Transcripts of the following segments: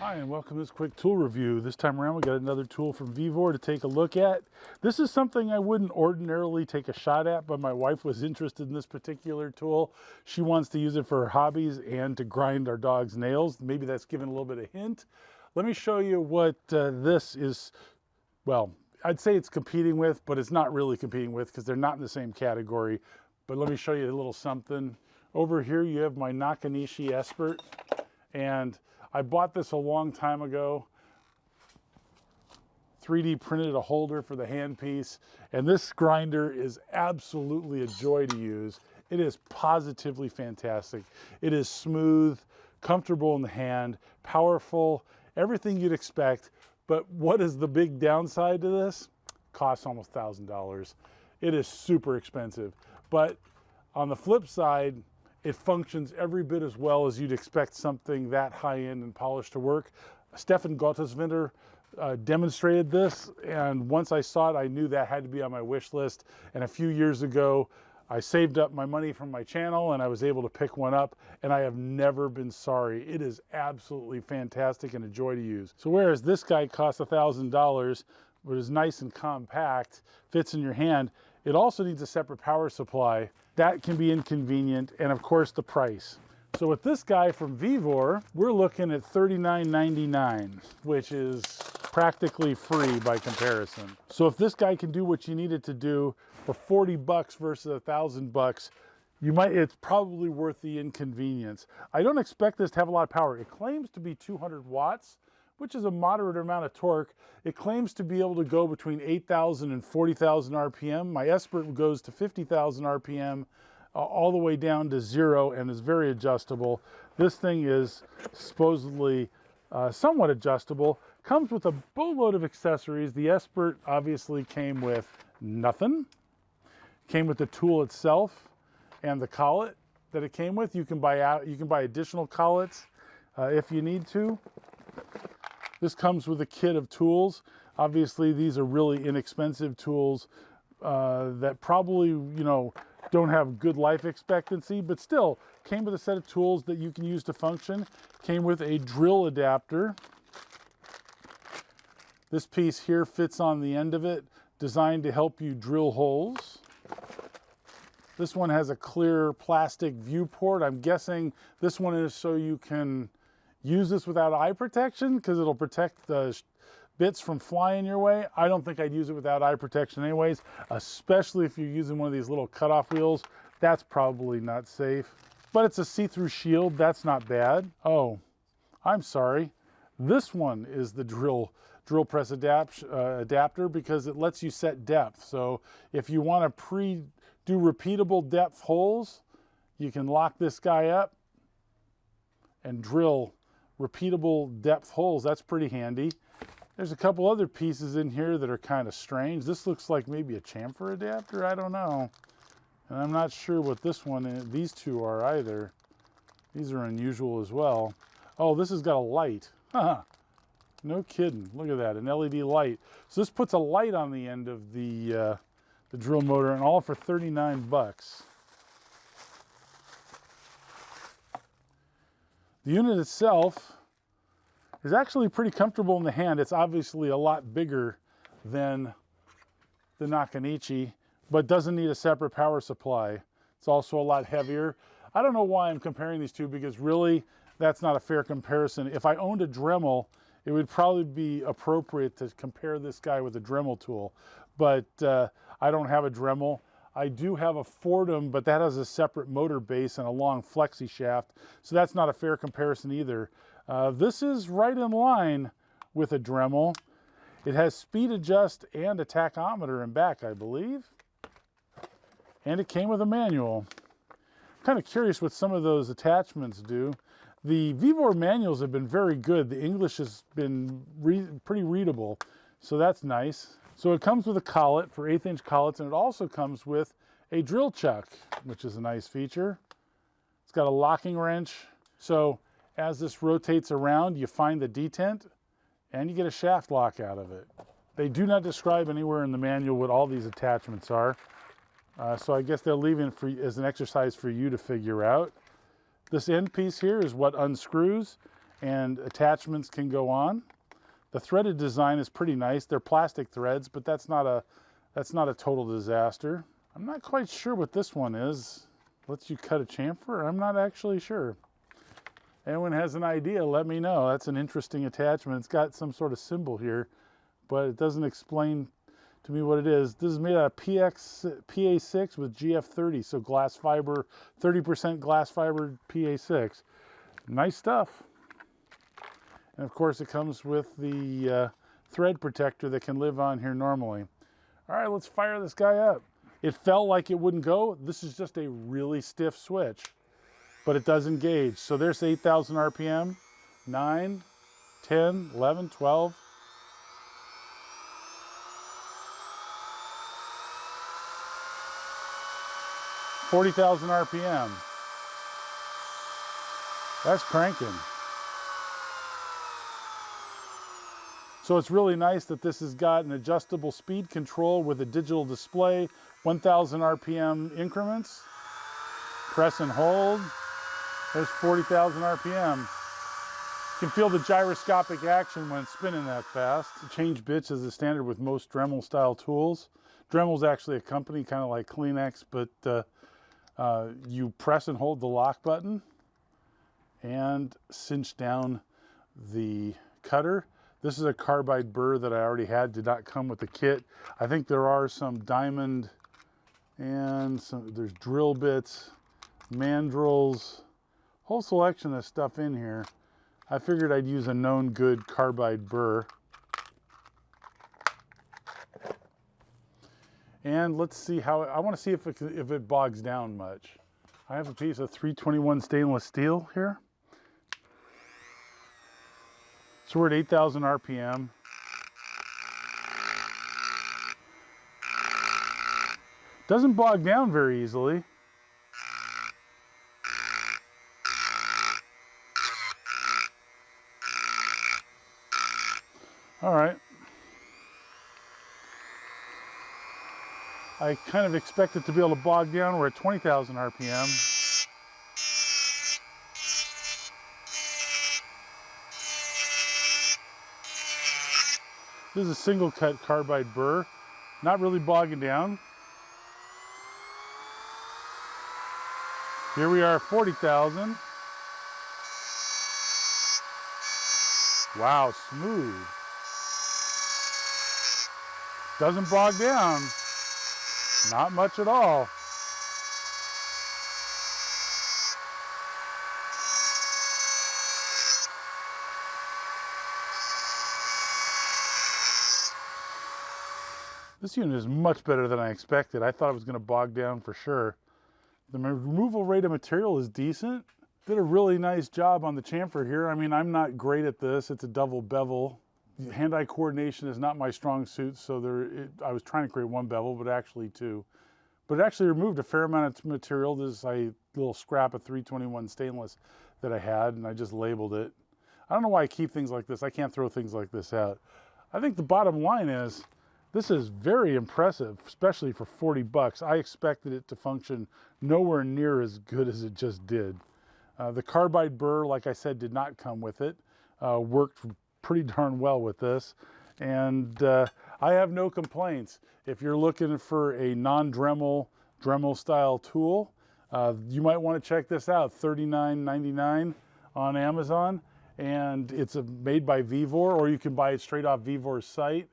Hi, and welcome to this quick tool review. This time around we got another tool from Vevor to take a look at. This is something I wouldn't ordinarily take a shot at, but my wife was interested in this particular tool. She wants to use it for her hobbies and to grind our dog's nails. Maybe that's given a little bit of hint. Let me show you what this is. Well, I'd say it's competing with, but it's not really competing with because they're not in the same category. But let me show you a little something. Over here you have my Nakanishi Expert, and I bought this a long time ago. 3D printed a holder for the handpiece, and this grinder is absolutely a joy to use. It is positively fantastic. It is smooth, comfortable in the hand, powerful, everything you'd expect. But what is the big downside to this? Costs almost $1,000. It is super expensive. But on the flip side, it functions every bit as well as you'd expect something that high-end and polished to work. Stefan Gotteswinter demonstrated this, and once I saw it, I knew that had to be on my wish list. And a few years ago, I saved up my money from my channel and I was able to pick one up, and I have never been sorry. It is absolutely fantastic and a joy to use. So whereas this guy costs $1,000, but is nice and compact, fits in your hand, it also needs a separate power supply. That can be inconvenient, and of course the price. So with this guy from Vevor, we're looking at $39.99, which is practically free by comparison. So if this guy can do what you need it to do for 40 bucks versus $1,000, it's probably worth the inconvenience. I don't expect this to have a lot of power. It claims to be 200 watts, which is a moderate amount of torque. It claims to be able to go between 8,000 and 40,000 RPM. My Expert goes to 50,000 RPM, all the way down to 0, and is very adjustable. This thing is supposedly somewhat adjustable. Comes with a boatload of accessories. The Expert obviously came with nothing. Came with the tool itself and the collet that it came with. You can buy additional collets if you need to. This comes with a kit of tools. Obviously, these are really inexpensive tools that probably, don't have good life expectancy, but still came with a set of tools that you can use to function. Came with a drill adapter. This piece here fits on the end of it, designed to help you drill holes. This one has a clear plastic viewport. I'm guessing this one is so you can use this without eye protection, because it'll protect the bits from flying your way. I don't think I'd use it without eye protection anyways, especially if you're using one of these little cutoff wheels. That's probably not safe. But it's a see-through shield. That's not bad. Oh, I'm sorry. This one is the drill press adapter, because it lets you set depth. So if you want to do repeatable depth holes, you can lock this guy up and drill repeatable depth holes. That's pretty handy. There's a couple other pieces in here that are kind of strange. This looks like maybe a chamfer adapter. I don't know. And I'm not sure what these two are either. These are unusual as well. Oh, this has got a light. Haha. No kidding. Look at that, an LED light. So this puts a light on the end of the drill motor, and all for 39 bucks. The unit itself is actually pretty comfortable in the hand. It's obviously a lot bigger than the Nakanishi, but doesn't need a separate power supply. It's also a lot heavier. I don't know why I'm comparing these two, because really that's not a fair comparison. If I owned a Dremel, it would probably be appropriate to compare this guy with a Dremel tool, but I don't have a Dremel. I do have a Fordham, but that has a separate motor base and a long flexi shaft, so that's not a fair comparison either. This is right in line with a Dremel. It has speed adjust and a tachometer in back, I believe. And it came with a manual. I'm kind of curious what some of those attachments do. The Vevor manuals have been very good. The English has been pretty readable, so that's nice. So it comes with a collet for 1/8" collets, and it also comes with a drill chuck, which is a nice feature. It's got a locking wrench. So as this rotates around, you find the detent and you get a shaft lock out of it. They do not describe anywhere in the manual what all these attachments are. So I guess they're leaving it as an exercise for you to figure out. This end piece here is what unscrews, and attachments can go on. The threaded design is pretty nice. They're plastic threads, but that's not a total disaster. I'm not quite sure what this one is. Lets you cut a chamfer? I'm not actually sure. Anyone has an idea, let me know. That's an interesting attachment. It's got some sort of symbol here, but it doesn't explain to me what it is. This is made out of PA6 with GF30, so glass fiber, 30% glass fiber PA6. Nice stuff. And of course it comes with the thread protector that can live on here normally. All right, let's fire this guy up. It felt like it wouldn't go. This is just a really stiff switch, but it does engage. So there's 8,000 RPM, 9, 10, 11, 12. 40,000 RPM. That's cranking. So it's really nice that this has got an adjustable speed control with a digital display, 1,000 RPM increments. Press and hold. There's 40,000 RPM. You can feel the gyroscopic action when it's spinning that fast. Change bits is the standard with most Dremel style tools. Dremel's actually a company kind of like Kleenex, but you press and hold the lock button and cinch down the cutter. This is a carbide burr that I already had, did not come with the kit. I think there are some diamond and there's drill bits, mandrels, whole selection of stuff in here. I figured I'd use a known good carbide burr. And let's see how, I want to see if it bogs down much. I have a piece of 321 stainless steel here. So we're at 8,000 RPM. Doesn't bog down very easily. All right. I kind of expect it to be able to bog down. We're at 20,000 RPM. This is a single cut carbide burr, not really bogging down. Here we are, 40,000. Wow, smooth. Doesn't bog down. Not much at all. This unit is much better than I expected. I thought it was going to bog down for sure. The removal rate of material is decent. Did a really nice job on the chamfer here. I mean, I'm not great at this. It's a double bevel. Hand-eye coordination is not my strong suit, so I was trying to create one bevel, but actually two. But it actually removed a fair amount of material. This is a little scrap of 321 stainless that I had, and I just labeled it. I don't know why I keep things like this. I can't throw things like this out. I think the bottom line is, this is very impressive, especially for 40 bucks. I expected it to function nowhere near as good as it just did. The carbide burr, like I said, did not come with it. Worked pretty darn well with this. And I have no complaints. If you're looking for a non-Dremel, Dremel style tool, you might want to check this out, $39.99 on Amazon. And it's made by Vevor, or you can buy it straight off Vevor's site.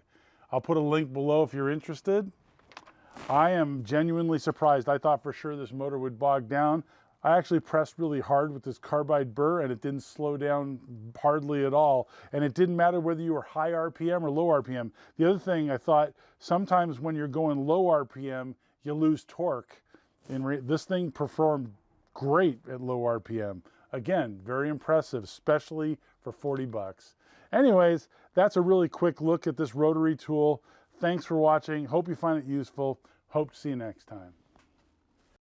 I'll put a link below if you're interested. I am genuinely surprised. I thought for sure this motor would bog down. I actually pressed really hard with this carbide burr and it didn't slow down hardly at all. And it didn't matter whether you were high RPM or low RPM. The other thing I thought, sometimes when you're going low RPM, you lose torque. This thing performed great at low RPM. Again, very impressive, especially for 40 bucks. Anyways, that's a really quick look at this rotary tool. Thanks for watching. Hope you find it useful. Hope to see you next time.